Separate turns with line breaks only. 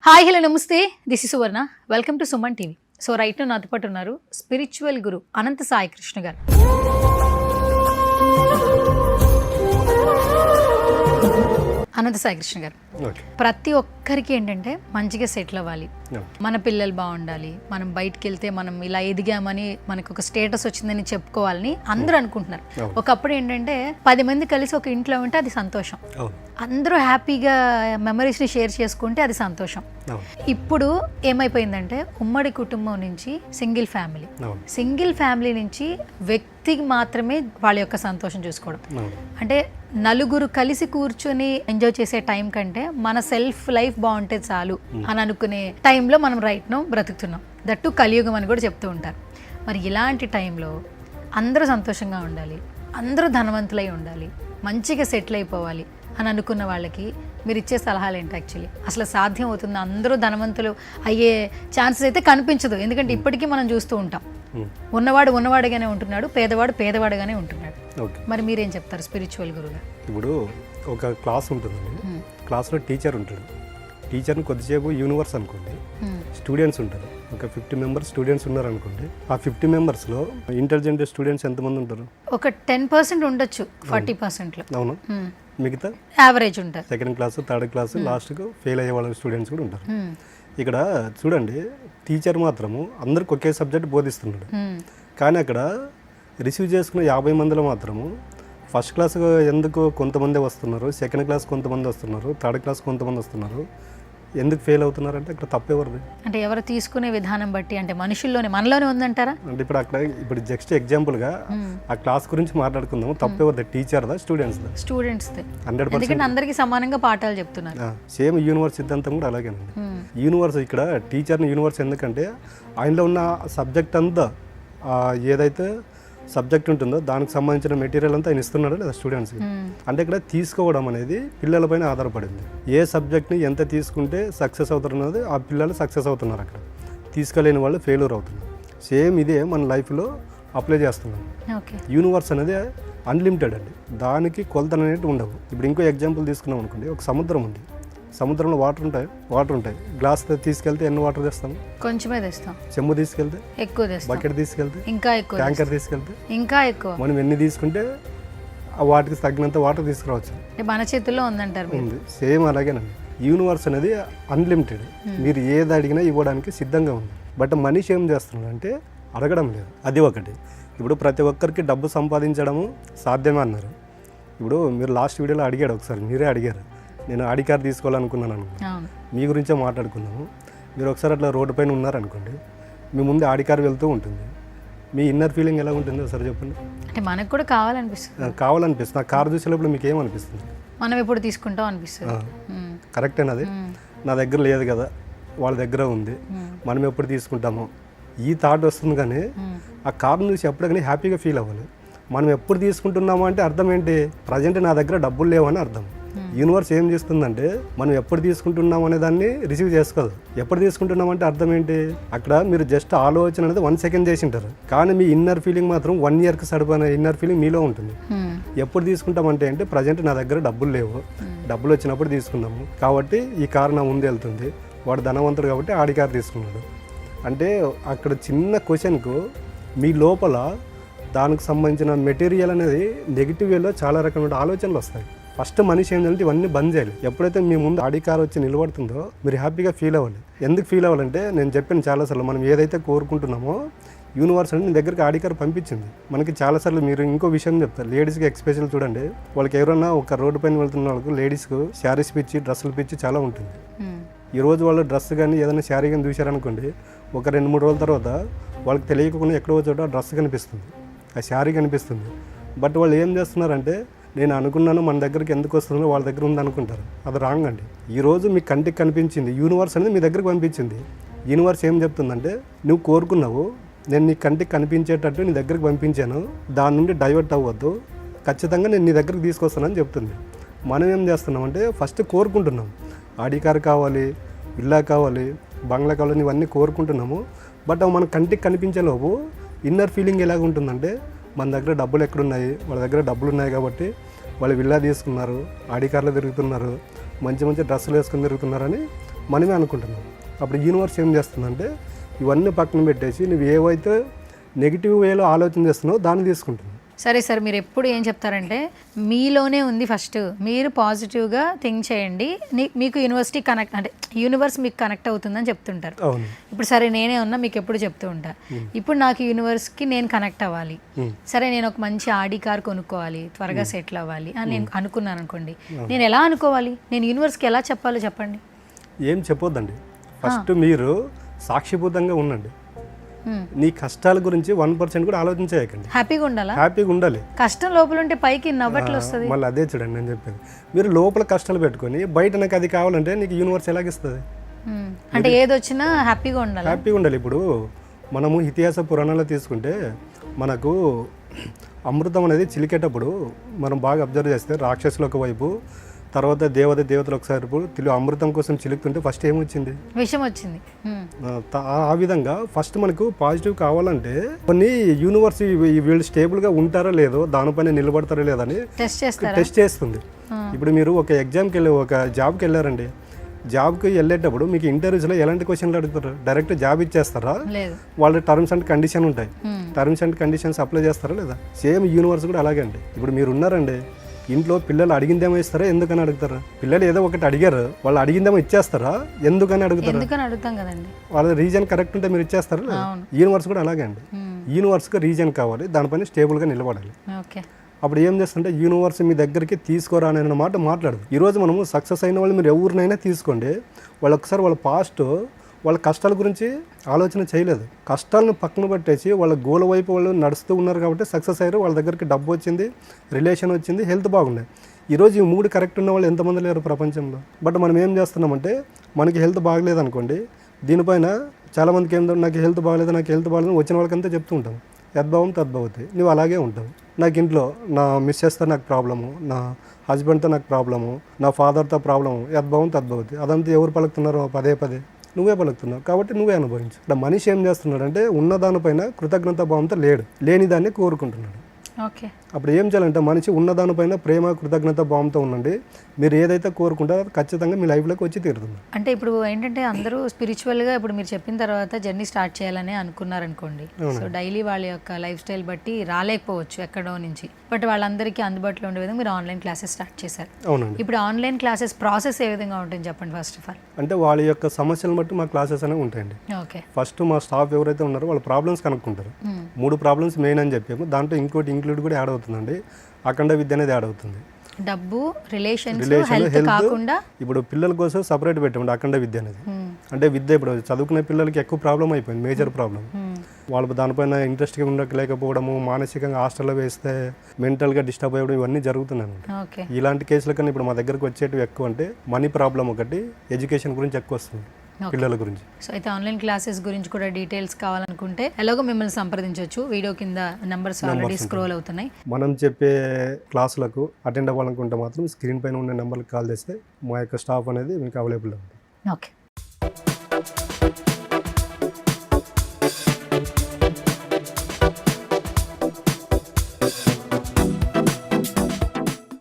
Hi hello నమస్తే this is Suvarna welcome to Suman TV. So right now నాతో పాటు ఉన్నారు స్పిరిచువల్ గురు అనంత సాయి కృష్ణ గారు. అనంత సాయి కృష్ణ గారు, ప్రతి ఒక్కరికి ఏంటంటే మంచిగా సెటిల్ అవ్వాలి, మన పిల్లలు బాగుండాలి, మనం బయటికి వెళ్తే మనం ఇలా ఎదిగామని మనకు ఒక స్టేటస్ వచ్చిందని చెప్పుకోవాలని అందరూ అనుకుంటున్నారు. ఒకప్పుడు ఏంటంటే 10 మంది కలిసి ఒక ఇంట్లో ఉంటే అది సంతోషం, అందరూ హ్యాపీగా మెమరీస్ని షేర్ చేసుకుంటే అది సంతోషం. ఇప్పుడు ఏమైపోయిందంటే ఉమ్మడి కుటుంబం నుంచి సింగిల్ ఫ్యామిలీ నుంచి వ్యక్తికి మాత్రమే వాళ్ళ యొక్క సంతోషం చూసుకోవడం. అంటే నలుగురు కలిసి కూర్చొని ఎంజాయ్ చేసే టైం కంటే మన సెల్ఫ్ లైఫ్ బాగుంటే చాలు అని అనుకునే టైంలో మనం రైట్ నో బ్రతుకుతున్నాం. దట్టు కలియుగం అని కూడా చెప్తూ ఉంటారు. మరి ఇలాంటి టైంలో అందరూ సంతోషంగా ఉండాలి, అందరూ ధనవంతులై ఉండాలి, మంచిగా సెటిల్ అయిపోవాలి అని అనుకున్న వాళ్ళకి మీరు ఇచ్చే సలహాలు ఏంటి? యాక్చువల్లీ అసలు సాధ్యం అవుతుంది? అందరూ ధనవంతులు అయ్యే ఛాన్సెస్ అయితే కనిపించదు, ఎందుకంటే ఇప్పటికీ మనం చూస్తూ ఉంటాం ఉన్నవాడు ఉన్నవాడుగానే ఉంటున్నాడు, పేదవాడు పేదవాడుగానే ఉంటున్నాడు. మరి మీరేం చెప్తారు స్పిరిచువల్ గురువుగా?
ఇప్పుడు ఒక క్లాస్ ఉంటుందండి, క్లాస్లో టీచర్ ఉంటాడు, టీచర్ని కొద్దిసేపు యూనివర్స్ అనుకోండి, స్టూడెంట్స్ ఉంటారు, ఒక 50 మెంబర్స్ స్టూడెంట్స్ ఉన్నారు అనుకోండి. ఆ 50 మెంబర్స్లో ఇంటెలిజెంట్ స్టూడెంట్స్ ఎంతమంది ఉంటారు?
ఒక 10% ఉండొచ్చు, 40%లో.
అవును, మిగతా
యావరేజ్ ఉంటారు.
సెకండ్ క్లాస్, థర్డ్ క్లాస్, లాస్ట్కు ఫెయిల్ అయ్యే వాళ్ళ స్టూడెంట్స్ కూడా ఉంటారు. ఇక్కడ చూడండి, టీచర్ మాత్రము అందరికి ఒకే సబ్జెక్ట్ బోధిస్తున్నాడు, కానీ అక్కడ రిసీవ్ చేసుకున్న 50 మందిలో మాత్రము ఫస్ట్ క్లాస్ ఎందుకు కొంతమంది వస్తున్నారు, సెకండ్ క్లాస్ కొంతమంది వస్తున్నారు, థర్డ్ క్లాస్ కొంతమంది వస్తున్నారు, ఎందుకు ఫెయిల్ అవుతున్నారంటే అక్కడ తప్పెవరిది?
అంటే ఎవరు తీసుకునే విధానం బట్టి, అంటే మనుషుల్లోనే మనలోనే ఉందంటారా?
అంటే ఇప్పుడు జస్ట్ ఎగ్జాంపుల్గా ఆ క్లాస్ గురించి మాట్లాడుకుందాము, తప్పెవరిది? టీచర్దా, స్టూడెంట్స్దా?
స్టూడెంట్స్దే.
100%
అందరికీ సమానంగా పాఠాలు చెప్తున్నారు.
సేమ్ యూనివర్స్ సిద్ధాంతం కూడా అలాగేనండి. యూనివర్స్ ఇక్కడ టీచర్ని యూనివర్స్ ఎందుకంటే ఆయనలో ఉన్న సబ్జెక్ట్ అంతా ఏదైతే సబ్జెక్ట్ ఉంటుందో దానికి సంబంధించిన మెటీరియల్ అంతా ఆయన ఇస్తున్నాడు లేదా స్టూడెంట్స్కి. అంటే ఇక్కడ తీసుకోవడం అనేది పిల్లలపైన ఆధారపడింది. ఏ సబ్జెక్ట్ని ఎంత తీసుకుంటే సక్సెస్ అవుతున్నది ఆ పిల్లలు సక్సెస్ అవుతున్నారు, అక్కడ తీసుకోలేని వాళ్ళు ఫెయిల్యూర్ అవుతున్నారు. సేమ్ ఇదే మన లైఫ్లో అప్లై చేస్తున్నాం. యూనివర్స్ అనేది అన్లిమిటెడ్ అండి, దానికి కొలతలు అనేవి ఉండవు. ఇప్పుడు ఇంకో ఎగ్జాంపుల్ తీసుకున్నాం అనుకోండి, ఒక సముద్రం ఉంది, సముద్రంలో వాటర్ ఉంటాయి. గ్లాస్ తీసుకెళ్తే ఎన్ని వాటర్ తెస్తాం?
కొంచెమే తెస్తాం.
చెంబు తీసుకెళ్తే
ఎక్కువ తెస్తాం.
బకెట్ తీసుకెళ్తే
ఇంకా ఎక్కువ.
ట్యాంకర్ తీసుకెళ్తే
ఇంకా ఎక్కువ.
మనం ఎన్ని తీసుకుంటే వాటికి తగినంత వాటర్ తీసుకురావచ్చు.
మన చేతుల్లో ఉందంటారు.
ఉంది. సేమ్ అలాగేనండి, యూనివర్స్ అనేది అన్లిమిటెడ్, మీరు ఏది అడిగినా ఇవ్వడానికి సిద్ధంగా ఉంది. బట్ మనిషి ఏం చేస్తున్నాడు అంటే అడగడం లేదు, అది ఒకటి. ఇప్పుడు ప్రతి ఒక్కరికి డబ్బు సంపాదించడము సాధ్యమే అన్నారు. ఇప్పుడు మీరు లాస్ట్ వీడియోలో అడిగాడు, ఒకసారి మీరే అడిగారు, నేను ఆడి కార్ తీసుకోవాలనుకున్నాను అనుకోండి, మీ గురించే మాట్లాడుకుందాము. మీరు ఒకసారి అట్లా రోడ్డు పైన ఉన్నారనుకోండి, మీ ముందు ఆడి కార్ వెళ్తూ ఉంటుంది, మీ ఇన్నర్ ఫీలింగ్ ఎలా ఉంటుంది ఒకసారి చెప్పండి.
అంటే మనకు కూడా
కావాలనిపిస్తుంది. ఆ కార్ చూసేటప్పుడు మీకు ఏమనిపిస్తుంది?
మనం ఎప్పుడు తీసుకుంటాం అనిపిస్తుంది.
కరెక్టేనా? అది నా దగ్గర లేదు కదా, వాళ్ళ దగ్గర ఉంది, మనం ఎప్పుడు తీసుకుంటామో ఈ థాట్ వస్తుంది. కానీ ఆ కార్ని చూసి ఎప్పుడైనా హ్యాపీగా ఫీల్ అవ్వాలి. మనం ఎప్పుడు తీసుకుంటున్నామో అంటే అర్థం ఏంటి? ప్రజెంట్ నా దగ్గర డబ్బులు లేవని అర్థం. యూనివర్స్ ఏం చేస్తుందంటే మనం ఎప్పుడు తీసుకుంటున్నాం అనే దాన్ని రిసీవ్ చేసుకోదు. ఎప్పుడు తీసుకుంటున్నాం అంటే అర్థం ఏంటి? అక్కడ మీరు జస్ట్ ఆలోచన అనేది 1 సెకండ్ చేసి ఉంటారు, కానీ మీ ఇన్నర్ ఫీలింగ్ మాత్రం 1 ఇయర్కి సరిపోయిన ఇన్నర్ ఫీలింగ్ మీలో ఉంటుంది. ఎప్పుడు తీసుకుంటామంటే అంటే ప్రజెంట్ నా దగ్గర డబ్బులు లేవు, డబ్బులు వచ్చినప్పుడు తీసుకున్నాము కాబట్టి ఈ కారు నా ముందు వెళ్తుంది, వాడు ధనవంతుడు కాబట్టి ఆడి కారు తీసుకున్నాడు. అంటే అక్కడ చిన్న క్వశ్చన్కు మీ లోపల దానికి సంబంధించిన మెటీరియల్ అనేది నెగిటివ్ వేలో చాలా రకమైన ఆలోచనలు వస్తాయి. ఫస్ట్ మనిషి ఏంటంటే ఇవన్నీ బంద్ చేయాలి. ఎప్పుడైతే మీ ముందు ఆడి కార్ వచ్చి నిలబడుతుందో మీరు హ్యాపీగా ఫీల్ అవ్వాలి. ఎందుకు ఫీల్ అవ్వాలంటే నేను చెప్పాను చాలాసార్లు, మనం ఏదైతే కోరుకుంటున్నామో యూనివర్స్ అనేది మీ దగ్గరికి ఆడి కార్ పంపించింది మనకి చాలాసార్లు. మీరు ఇంకో విషయం చెప్తారు, లేడీస్కి ఎక్స్పెషల్ చూడండి, వాళ్ళకి ఎవరైనా ఒక రోడ్డు పైన వెళ్తున్న వాళ్ళకి లేడీస్కు శారీస్ పిచ్చి, డ్రెస్సులు పిచ్చి చాలా ఉంటుంది. ఈరోజు వాళ్ళు డ్రెస్ కానీ ఏదైనా శారీ కానీ చూశారనుకోండి, ఒక 2-3 రోజుల తర్వాత వాళ్ళకి తెలియకుండా ఎక్కడో చోట డ్రెస్ కనిపిస్తుంది, ఆ శారీ కనిపిస్తుంది. బట్ వాళ్ళు ఏం చేస్తున్నారంటే నేను అనుకున్నాను మన దగ్గరికి ఎందుకు వస్తుందో వాళ్ళ దగ్గర ఉంది అనుకుంటారు. అది రాంగ్ అండి. ఈరోజు మీ కంటికి కనిపించింది యూనివర్స్ అనేది మీ దగ్గరకు పంపించింది. యూనివర్స్ ఏం చెప్తుందంటే నువ్వు కోరుకున్నావు, నేను నీ కంటికి కనిపించేటట్టు నీ దగ్గరికి పంపించాను, దాని నుండి డైవర్ట్ అవ్వద్దు, ఖచ్చితంగా నేను నీ దగ్గరికి తీసుకొస్తానని చెప్తుంది. మనం ఏం చేస్తున్నామంటే ఫస్ట్ కోరుకుంటున్నాం, ఆడి కార్ కావాలి, ఇల్లా కావాలి, బంగ్లా కావాలని ఇవన్నీ కోరుకుంటున్నాము. బట్ మన కంటికి కనిపించేలోపు ఇన్నర్ ఫీలింగ్ ఎలాగ ఉంటుందంటే మన దగ్గర డబ్బులు ఎక్కడున్నాయి, వాళ్ళ దగ్గర డబ్బులు ఉన్నాయి కాబట్టి వాళ్ళు విల్లా తీసుకున్నారు, ఆడి కార్లో తిరుగుతున్నారు, మంచి మంచి డ్రెస్సులు వేసుకుని తిరుగుతున్నారని మనమే అనుకుంటున్నాం. అప్పుడు యూనివర్స్ ఏం చేస్తుందంటే ఇవన్నీ పక్కన పెట్టేసి నువ్వు ఏవైతే నెగిటివ్ వేలో ఆలోచన చేస్తున్నావో దాన్ని తీసుకుంటుంది.
సరే సార్, మీరు ఎప్పుడు ఏం చెప్తారంటే మీలోనే ఉంది, ఫస్ట్ మీరు పాజిటివ్గా థింక్ చేయండి, మీకు యూనివర్సిటీ కనెక్ట్ అంటే యూనివర్స్ మీకు కనెక్ట్ అవుతుందని చెప్తుంటారు.
అవును.
ఇప్పుడు సరే నేనే ఉన్నా, మీకు ఎప్పుడు చెప్తూ ఉంటా, ఇప్పుడు నాకు యూనివర్స్కి నేను కనెక్ట్ అవ్వాలి, సరే నేను ఒక మంచి ఆడి కార్ కొనుక్కోవాలి, త్వరగా సెటిల్ అవ్వాలి అని నేను అనుకున్నాను అనుకోండి, నేను ఎలా అనుకోవాలి, నేను యూనివర్స్కి ఎలా చెప్పాలో చెప్పండి.
ఏం చెప్పొద్దండి, ఫస్ట్ మీరు సాక్షిభూతంగా ఉండండి. నీ కష్టాల గురించి 1% కూడా ఆలోచించేయకండి.
హ్యాపీగా ఉండాలా?
హ్యాపీగా ఉండాలి.
కష్టం లోపల ఉంటే పైకి నవ్వట్లు వస్తుంది.
మళ్ళీ అదే చూడండి నేను చెప్పేది, మీరు లోపల కష్టాలు పెట్టుకొని బయట నాకు అది కావాలంటే నీకు యూనివర్స్ ఎలాగిస్తుంది?
అంటే ఏది వచ్చినా హ్యాపీగా ఉండాలి.
హ్యాపీగా ఉండాలి. ఇప్పుడు మనము ఇతిహాస పురాణాలు తీసుకుంటే మనకు అమృతం అనేది చిలికేటప్పుడు మనం బాగా అబ్జర్వ్ చేస్తే రాక్షసులు ఒకవైపు, తర్వాత దేవతలు ఒకసారి అమృతం కోసం చిలుకుతుంటే ఫస్ట్ ఏమొచ్చింది?
విషయం వచ్చింది.
ఆ విధంగా ఫస్ట్ మనకు పాజిటివ్ కావాలంటే కొన్ని యూనివర్స్ వీళ్ళు స్టేబుల్గా ఉంటారో లేదో, దానిపైన నిలబడతారో లేదని టెస్ట్ చేస్తుంది. ఇప్పుడు మీరు ఒక ఎగ్జామ్కి వెళ్ళి ఒక జాబ్కి వెళ్ళారండి, జాబ్కి వెళ్ళేటప్పుడు మీకు ఇంటర్వ్యూస్లో ఎలాంటి క్వశ్చన్లు అడుగుతారు? డైరెక్ట్ జాబ్ ఇచ్చేస్తారా? వాళ్ళ టర్మ్స్ అండ్ కండిషన్ ఉంటాయి, టర్మ్స్ అండ్ కండిషన్స్ అప్లై చేస్తారా లేదా? సేమ్ యూనివర్స్ కూడా అలాగే అండి. ఇప్పుడు మీరు ఉన్నారండి, ఇంట్లో పిల్లలు అడిగిందేమో ఇస్తారా? ఎందుకని అడుగుతారా? పిల్లలు ఏదో ఒకటి అడిగారు, వాళ్ళు అడిగిందేమో ఇచ్చేస్తారా? ఎందుకని అడుగుతారు? వాళ్ళ రీజన్ కరెక్ట్ ఉంటే మీరు ఇచ్చేస్తారా? యూనివర్స్ కూడా అలాగే అండి. యూనివర్స్కి రీజన్ కావాలి, దానిపైన స్టేబుల్గా నిలబడాలి. అప్పుడు ఏం చేస్తుంటే యూనివర్స్ మీ దగ్గరికి తీసుకోరా అనే మాట మాట్లాడదు. ఈరోజు మనము సక్సెస్ అయిన వాళ్ళు మీరు ఎవరినైనా తీసుకోండి, వాళ్ళు ఒకసారి వాళ్ళ పాస్ట్ వాళ్ళ కష్టాల గురించి ఆలోచన చేయలేదు, కష్టాలను పక్కన పెట్టేసి వాళ్ళ గోల్ వైపు వాళ్ళు నడుస్తూ ఉన్నారు కాబట్టి సక్సెస్ అయ్యారు. వాళ్ళ దగ్గరికి డబ్బు వచ్చింది, రిలేషన్ వచ్చింది, హెల్త్ బాగుండే. ఈరోజు ఈ 3 కరెక్ట్ ఉన్న వాళ్ళు ఎంతమంది లేరు ప్రపంచంలో? బట్ మనం ఏం చేస్తున్నామంటే మనకి హెల్త్ బాగలేదు అనుకోండి, దీనిపైన చాలామందికి ఏంటో నాకు హెల్త్ బాగలేదు వచ్చిన వాళ్ళకంతా చెప్తూ ఉంటాం, యద్భావం తద్భవతి. నువ్వు అలాగే ఉంటావు. నాకు ఇంట్లో నా మిస్సెస్తో నాకు ప్రాబ్లము, నా హస్బెండ్తో నాకు ప్రాబ్లము, నా ఫాదర్తో ప్రాబ్లము, యద్భావం తద్భవతి. అదంతా ఎవరు పలుకుతున్నారో పదే నువ్వే పలుకుతున్నావు కాబట్టి నువ్వే అనుభవించు. ఇక్కడ మనిషి ఏం చేస్తున్నాడంటే ఉన్నదానిపైన కృతజ్ఞత భావంతో లేడు, లేని దాన్ని కోరుకుంటున్నాడు. అప్పుడు ఏం చేయాలంటే మనిషి ఉన్నదానిపైన ప్రేమ కృతజ్ఞత భావంతో ఉండండి. మీరు ఏదైతే కోరుకుంటారో అది ఖచ్చితంగా మీ లైఫ్లోకి వచ్చి తీరుతుంది.
అంటే ఇప్పుడు ఏంటంటే అందరూ స్పిరిచువల్గా ఇప్పుడు మీరు చెప్పిన తర్వాత జర్నీ స్టార్ట్ చేయాలని అనుకున్నారనుకోండి, సో డైలీ వాళ్ళ యొక్క లైఫ్ స్టైల్ బట్టి రాలేకపోవచ్చు ఎక్కడో నుంచి, బట్ వాళ్ళందరికీ అందుబాటులో ఉండే విధంగా మీరు ఆన్లైన్ క్లాసెస్ స్టార్ట్ చేశారు.
అవునండి.
ఇప్పుడు ఆన్లైన్ క్లాసెస్ ప్రాసెస్ ఏ విధంగా ఉంటుంది చెప్పండి? ఫస్ట్ ఆఫ్ ఆల్
అంటే వాళ్ళ యొక్క సమస్యలను బట్టి మా క్లాసెస్ అనేవి ఉంటాయండి. ఫస్ట్ మా స్టాఫ్ ఎవరైతే ఉన్నారో వాళ్ళ ప్రాబ్లమ్స్ కనుక్కుంటారు. 3 ప్రాబ్లమ్స్ మెయిన్ అని చెప్పాము, దాంట్లో ఇంకోటి ఇంక్లూడ్ కూడా యాడ్ అవుతుందండి, అఖండ విద్య అనేది యాడ్ అవుతుంది.
డబ్బు, రిలేషన్స్, హెల్త్ కాకుండా
ఇప్పుడు పిల్లల కోసం సపరేట్ పెట్టామండి అఖండ విద్య అనేది. అంటే విద్య ఇప్పుడు చదువుకునే పిల్లలకి ఎక్కువ ప్రాబ్లం అయిపోయింది, మేజర్ ప్రాబ్లం. వాళ్ళు దానిపైన ఇంట్రెస్ట్గా ఉండలేకపోవడము, మానసికంగా హాస్టల్లో వేస్తే మెంటల్గా డిస్టర్బ్ అయ్యడం, ఇవన్నీ జరుగుతున్నాయి. ఇలాంటి కేసుల కన్నా ఇప్పుడు మా దగ్గరకు వచ్చేటివి ఎక్కువ అంటే మనీ ప్రాబ్లం ఒకటి, ఎడ్యుకేషన్ గురించి ఎక్కువ వస్తుంది పిల్లల గురించి.
సో అయితే ఆన్లైన్ క్లాసెస్ గురించి కూడా డీటెయిల్స్ కావాలనుకుంటే ఎలాగో మిమ్మల్ని సంప్రదించవచ్చు. వీడియో కింద నెంబర్స్ ఆల్రెడీ స్క్రోల్ అవుతున్నాయి.
మనం చెప్పే క్లాసులకు అటెండ్ అవ్వాలనుకుంటే మాత్రం స్క్రీన్ పైన ఉన్న నెంబర్కి కాల్ చేస్తే మా యొక్క స్టాఫ్ అనేది మీకు అవైలబుల్ ఉంది.
ఓకే.